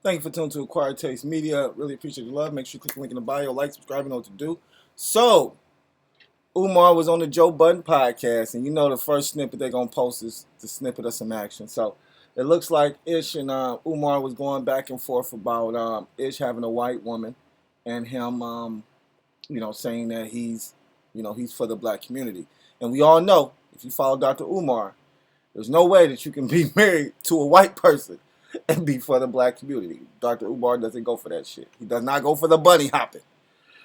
Thank you for tuning to Acquired Taste Media. Really appreciate your love. Make sure you click the link in the bio, like, subscribe, and know what to do. So, Umar was on the Joe Budden podcast, and you know the first snippet they're going to post is the snippet of some action. So, it looks like Ish and Umar was going back and forth about Ish having a white woman and him, saying that he's for the black community. And we all know, if you follow Dr. Umar, there's no way that you can be married to a white person and be for the black community. Dr. Umar doesn't go for that shit. He does not go for the bunny hopping.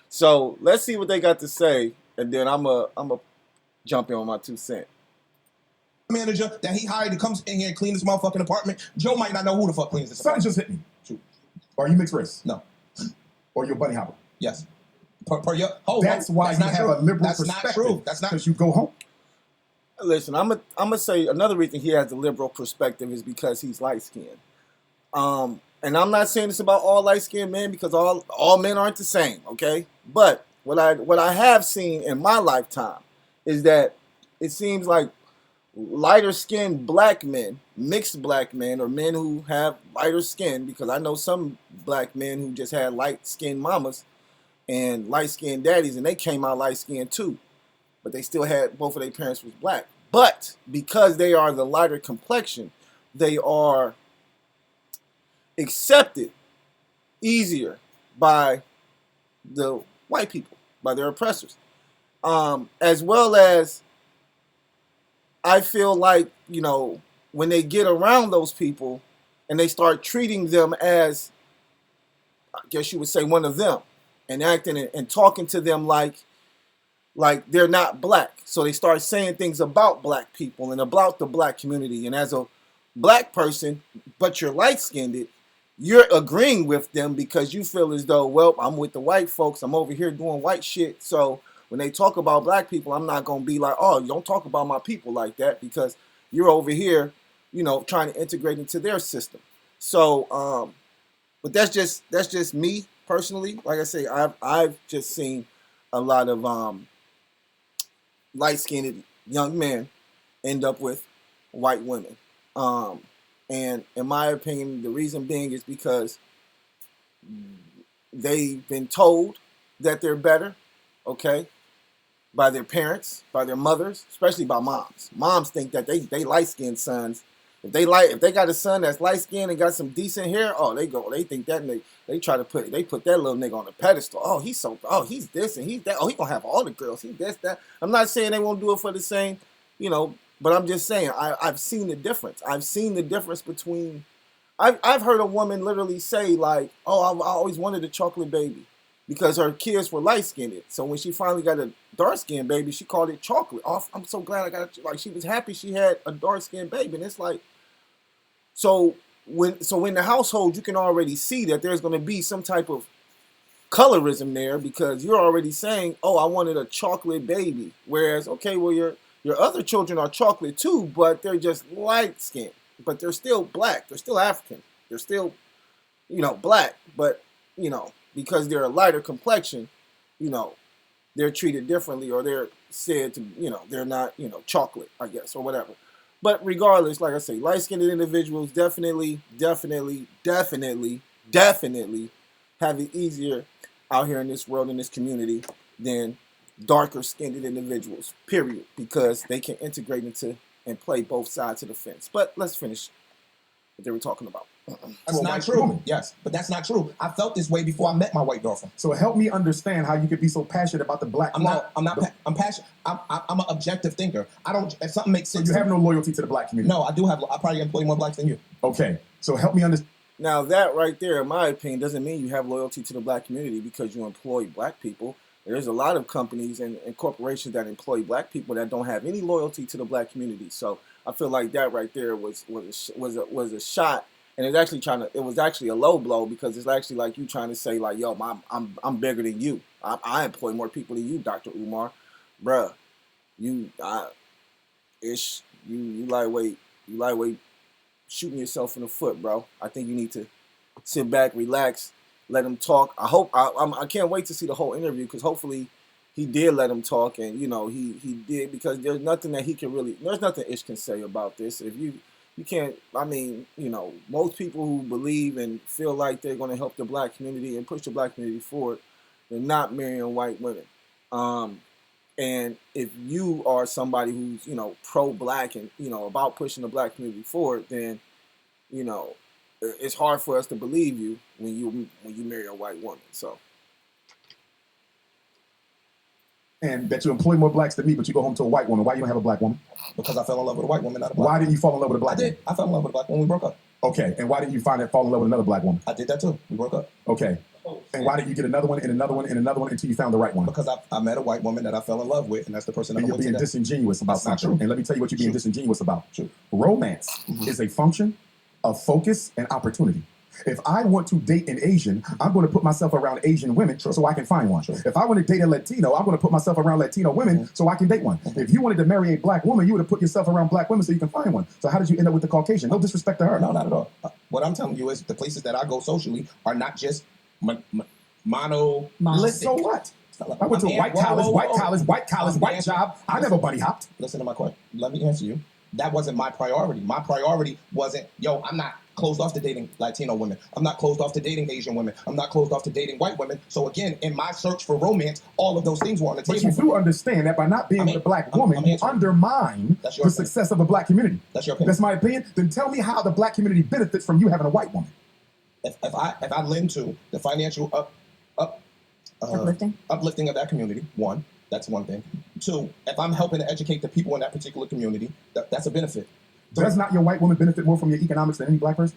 So let's see what they got to say, and then I'm a jump in on my 2 cents. Manager that he hired to come in here and clean this motherfucking apartment. Joe might not know who the fuck cleans this Something apartment. just hit me. Shoot. Are you mixed race? No. Or you're bunny hopper? Yes. Per your, That's why you have a liberal That's perspective. not true. That's not because you go home. Listen, I'm gonna say another reason he has a liberal perspective is because he's light skinned. And I'm not saying this about all light skinned men because all men aren't the same, okay? But what I have seen in my lifetime is that it seems like lighter skinned black men, mixed black men, or men who have lighter skin, because I know some black men who just had light skinned mamas and light skinned daddies, and they came out light skinned too. But they still had, both of their parents was black. But because they are the lighter complexion, they are accepted easier by the white people, by their oppressors. As well as I feel like, when they get around those people and they start treating them as, I guess you would say, one of them, and acting and talking to them like they're not black. So they start saying things about black people and about the black community. And as a black person, but you're light-skinned, you're agreeing with them because you feel as though, well, I'm with the white folks. I'm over here doing white shit. So when they talk about black people, I'm not going to be like, oh, you don't talk about my people like that because you're over here, trying to integrate into their system. So, but that's just me personally. Like I say, I've just seen a lot of light-skinned young men end up with white women. And in my opinion, the reason being is because they've been told that they're better, okay, by their parents, by their mothers, especially by moms. Moms think that they light-skinned sons. If they got a son that's light-skinned and got some decent hair, they think that, and they try to put that little nigga on a pedestal. Oh, he's this and he's that. Oh, he gonna have all the girls. He's this, that. I'm not saying they won't do it for the same, but I'm just saying I've seen the difference. I've seen the difference between. I've heard a woman literally say like, "Oh, I always wanted a chocolate baby," because her kids were light-skinned. So when she finally got a dark-skinned baby, she called it chocolate. Oh, I'm so glad I got it. Like, she was happy she had a dark-skinned baby, and it's like. So in the household, you can already see that there's going to be some type of colorism there because you're already saying, "Oh, I wanted a chocolate baby." Whereas, okay, well, your other children are chocolate too, but they're just light skinned, but they're still black. They're still African. They're still, black, but because they're a lighter complexion, they're treated differently, or they're said to, they're not, chocolate, I guess, or whatever. But regardless, like I say, light-skinned individuals definitely have it easier out here in this world, in this community, than darker-skinned individuals, period, because they can integrate into and play both sides of the fence. But let's finish what they were talking about. That's not true. Yes, but that's not true. I felt this way before I met my white girlfriend. So help me understand how you could be so passionate about the black. I'm passionate. I'm an objective thinker. I don't. If something makes sense. So you have no loyalty to the black community. No, I do have. I probably employ more blacks than you. Okay, so help me understand. Now that right there, in my opinion, doesn't mean you have loyalty to the black community because you employ black people. There's a lot of companies and corporations that employ black people that don't have any loyalty to the black community. So I feel like that right there was a shot. And it was actually a low blow because it's actually like you trying to say like, yo, I'm bigger than you. I employ more people than you, Dr. Umar. Bruh, you lightweight shooting yourself in the foot, bro. I think you need to sit back, relax, let him talk. I can't wait to see the whole interview because hopefully he did let him talk and, he did because there's nothing that he can really, there's nothing Ish can say about this. you can't. I mean, most people who believe and feel like they're going to help the black community and push the black community forward, they're not marrying white women. And if you are somebody who's pro-black and about pushing the black community forward, then it's hard for us to believe you when you marry a white woman. So. And that you employ more blacks than me, but you go home to a white woman. Why you don't have a black woman? Because I fell in love with a white woman, not a black Why didn't you fall in love with a black woman? I did. I fell in love with a black woman. We broke up. Okay. And why didn't you fall in love with another black woman? I did that too. We broke up. Okay. And why did you get another one and another one and another one until you found the right one? Because I met a white woman that I fell in love with, and that's the person that and you're being disingenuous about something. And let me tell you what you're being disingenuous about. True. Romance is a function of focus and opportunity. If I want to date an Asian, I'm going to put myself around Asian women so I can find one. If I want to date a Latino, I'm going to put myself around Latino women so I can date one. If you wanted to marry a black woman, you would have put yourself around black women so you can find one. So how did you end up with the Caucasian? No disrespect to her. No, not at all. What I'm telling you is the places that I go socially are not just monolithic. So what? I went to white college, white job. I never bunny hopped. Listen to my question. Let me answer you. That wasn't my priority. My priority wasn't, I'm not closed off to dating Latino women. I'm not closed off to dating Asian women. I'm not closed off to dating white women. So again, in my search for romance, all of those things were on the table. But you do understand that by not being with a black woman, you undermine the success of a black community. That's your opinion. That's my opinion. Then tell me how the black community benefits from you having a white woman. If I lend to the financial uplifting of that community, one, that's one thing. Two, if I'm helping to educate the people in that particular community, that's a benefit. Does not your white woman benefit more from your economics than any black person?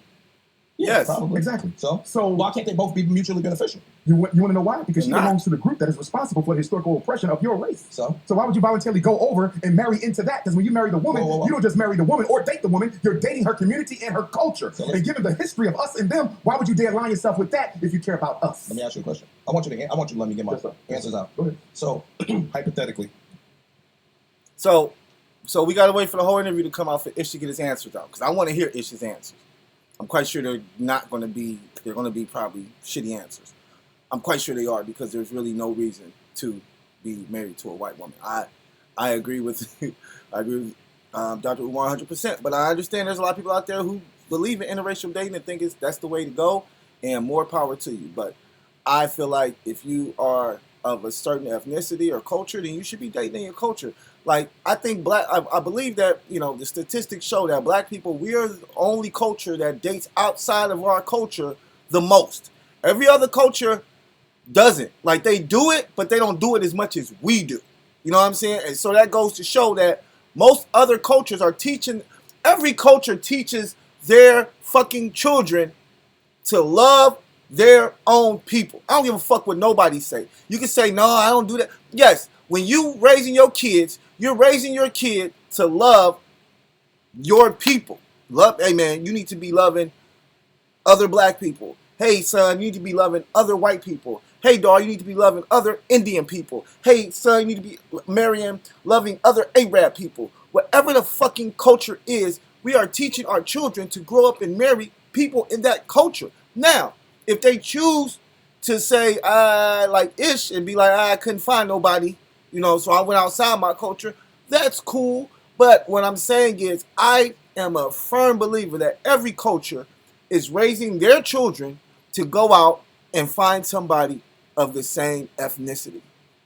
Yes, probably. Exactly. So why can't they both be mutually beneficial? You want to know why? Because she belongs to the group that is responsible for the historical oppression of your race. So why would you voluntarily go over and marry into that? Because when you marry the woman, you don't just marry the woman or date the woman. You're dating her community and her culture. And given the history of us and them, why would you dare align yourself with that if you care about us? Let me ask you a question. I want you to let me get my answers out. Go ahead. So hypothetically. So we got to wait for the whole interview to come out for Ish to get his answers out, because I want to hear Ish's answers. I'm quite sure they're going to be probably shitty answers. I'm quite sure they are, because there's really no reason to be married to a white woman. I agree with Dr. Umar 100%, but I understand there's a lot of people out there who believe in interracial dating and think that's the way to go, and more power to you. But I feel like if you are of a certain ethnicity or culture, then you should be dating in your culture. Like, I think I believe that, the statistics show that black people, we are the only culture that dates outside of our culture the most. Every other culture doesn't. Like, they do it, but they don't do it as much as we do. You know what I'm saying? And so that goes to show that most other cultures are teaching, every culture teaches their fucking children to love their own people. I don't give a fuck what nobody say. You can say, no, I don't do that. Yes, when you raising your kids, you're raising your kid to love your people. Hey man, you need to be loving other black people. Hey son, you need to be loving other white people. Hey dog, you need to be loving other Indian people. Hey son, you need to be loving other Arab people. Whatever the fucking culture is, we are teaching our children to grow up and marry people in that culture. Now, if they choose to say, like Ish, and be like, I couldn't find nobody, so I went outside my culture, that's cool. But what I'm saying is, I am a firm believer that every culture is raising their children to go out and find somebody of the same ethnicity.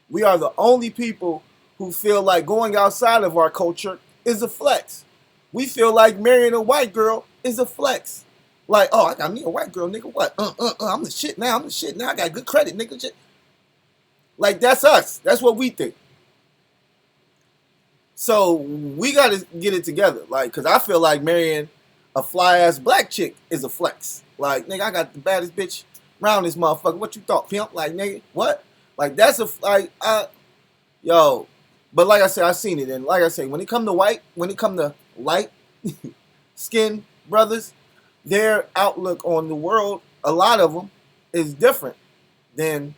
We are the only people who feel like going outside of our culture is a flex. We feel like marrying a white girl is a flex. Like, oh, I got me a white girl, nigga. What? I'm the shit now. I got good credit, nigga. Shit. Like, that's us. That's what we think. So we got to get it together. Like, because I feel like marrying a fly-ass black chick is a flex. Like, nigga, I got the baddest bitch around this motherfucker. What you thought, pimp? Like, nigga, what? Like, that's yo. But like I said, I seen it. And like I say, when it come to light skin brothers, their outlook on the world, a lot of them, is different. Then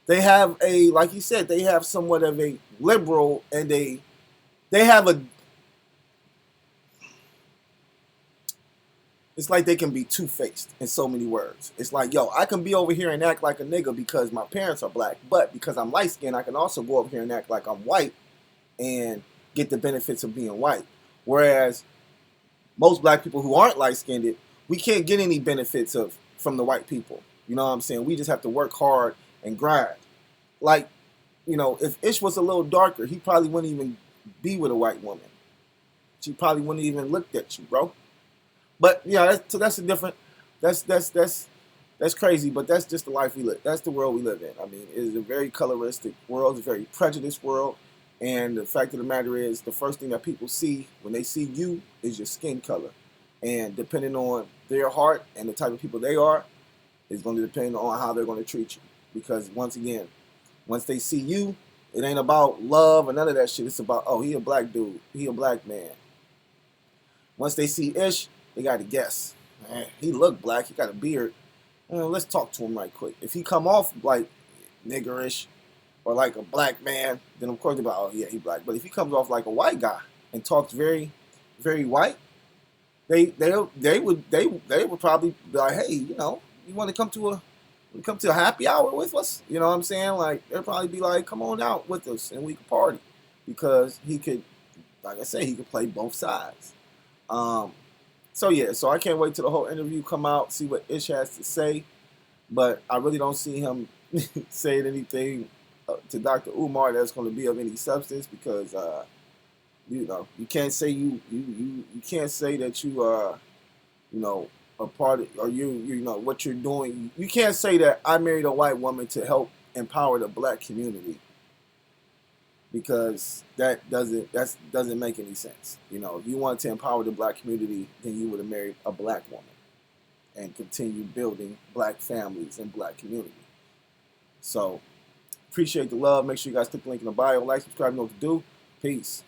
they have like you said, they have somewhat of a liberal, and they have it's like they can be two-faced in so many words. It's like, yo, I can be over here and act like a nigga because my parents are black, but because I'm light-skinned, I can also go over here and act like I'm white and get the benefits of being white. Whereas most black people who aren't light-skinned, we can't get any benefits from the white people. You know what I'm saying? We just have to work hard and grind. Like, you know, if Ish was a little darker, he probably wouldn't even be with a white woman. She probably wouldn't even looked at you, bro. But yeah, that's a different. That's crazy. But that's just the life we live. That's the world we live in. I mean, it is a very coloristic world. It's a very prejudiced world. And the fact of the matter is, the first thing that people see when they see you is your skin color. And depending on their heart and the type of people they are, is going to depend on how they're going to treat you. Because once again, once they see you, it ain't about love or none of that shit. It's about, oh, he a black dude. He a black man. Once they see Ish, they got to guess. Man, he look black. He got a beard. Let's talk to him right quick. If he come off like niggerish or like a black man, then of course they're like, oh yeah, he black. But if he comes off like a white guy and talks very, very white, they would probably be like, hey, you know, you want to come to a happy hour with us? You know what I'm saying? Like, they'll probably be like, come on out with us and we can party. Because he could, like I say, he could play both sides. So yeah, so I can't wait till the whole interview come out, see what Ish has to say. But I really don't see him saying anything to Dr. Umar that's going to be of any substance, because you know, you can't say you can't say that you are, you know, a part of, or you know what you're doing. You can't say that I married a white woman to help empower the black community, because that doesn't make any sense. You know, if you wanted to empower the black community, then you would have married a black woman and continue building black families and black community. So appreciate the love. Make sure you guys click the link in the bio, like, subscribe, know what to do. Peace.